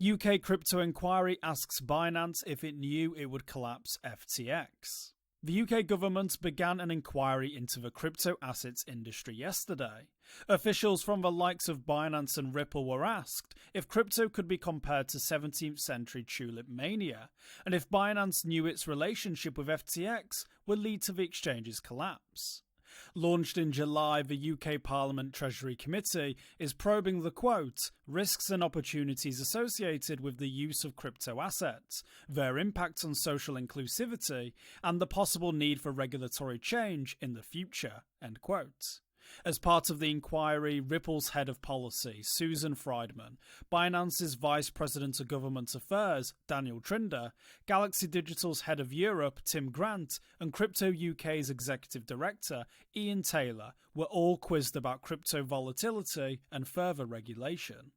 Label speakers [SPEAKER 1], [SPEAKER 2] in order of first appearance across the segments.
[SPEAKER 1] UK crypto inquiry asks Binance if it knew it would collapse FTX. The UK government began an inquiry into the crypto assets industry yesterday. Officials from the likes of Binance and Ripple were asked if crypto could be compared to 17th century tulip mania, and if Binance knew its relationship with FTX would lead to the exchange's collapse. Launched in July, the UK Parliament Treasury Committee is probing the quote, risks and opportunities associated with the use of crypto assets, their impact on social inclusivity, and the possible need for regulatory change in the future, end quote. As part of the inquiry, Ripple's head of policy, Susan Friedman, Binance's vice president of government affairs, Daniel Trinder, Galaxy Digital's head of Europe, Tim Grant, and Crypto UK's executive director, Ian Taylor, were all quizzed about crypto volatility and further regulation.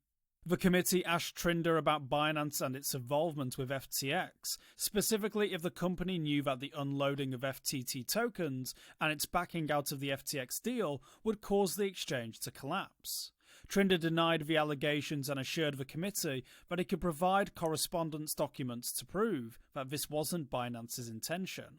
[SPEAKER 1] The committee asked Trinder about Binance and its involvement with FTX, specifically if the company knew that the unloading of FTT tokens and its backing out of the FTX deal would cause the exchange to collapse. Trinder denied the allegations and assured the committee that he could provide correspondence documents to prove that this wasn't Binance's intention.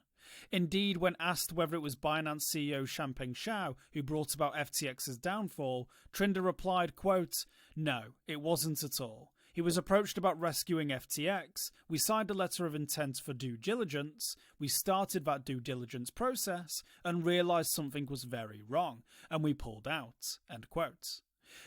[SPEAKER 1] Indeed, when asked whether it was Binance CEO Changpeng Zhao who brought about FTX's downfall, Trinder replied, quote, no, it wasn't at all. He was approached about rescuing FTX, we signed a letter of intent for due diligence, we started that due diligence process and realised something was very wrong, and we pulled out, end quote.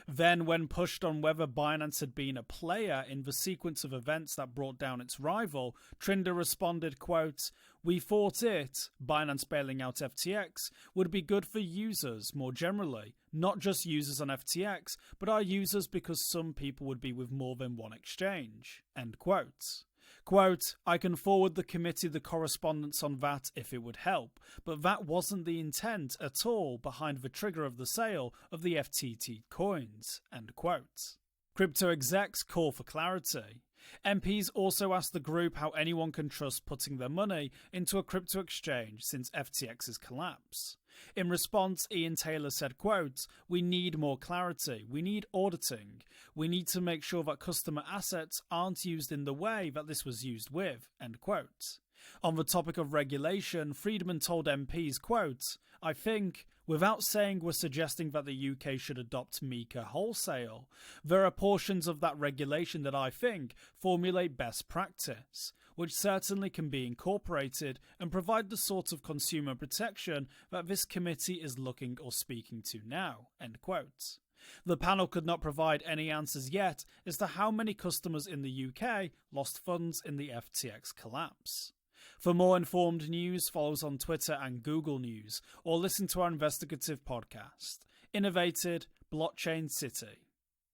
[SPEAKER 1] Then, when pushed on whether Binance had been a player in the sequence of events that brought down its rival, Trinder responded, quote, we thought it, Binance bailing out FTX, would be good for users more generally, not just users on FTX, but our users because some people would be with more than one exchange, end quote. Quote, I can forward the committee the correspondence on that if it would help, but that wasn't the intent at all behind the trigger of the sale of the FTT coins, end quote. Crypto execs call for clarity. MPs also asked the group how anyone can trust putting their money into a crypto exchange since FTX's collapse. In response, Ian Taylor said, quote, we need more clarity, we need auditing, we need to make sure that customer assets aren't used in the way that this was used with, end quote. On the topic of regulation, Friedman told MPs, quote, I think, without saying we're suggesting that the UK should adopt MiCA wholesale, there are portions of that regulation that I think formulate best practice, which certainly can be incorporated and provide the sort of consumer protection that this committee is looking or speaking to now, end quote. The panel could not provide any answers yet as to how many customers in the UK lost funds in the FTX collapse. For more informed news, follow us on Twitter and Google News, or listen to our investigative podcast, Innovated Blockchain City.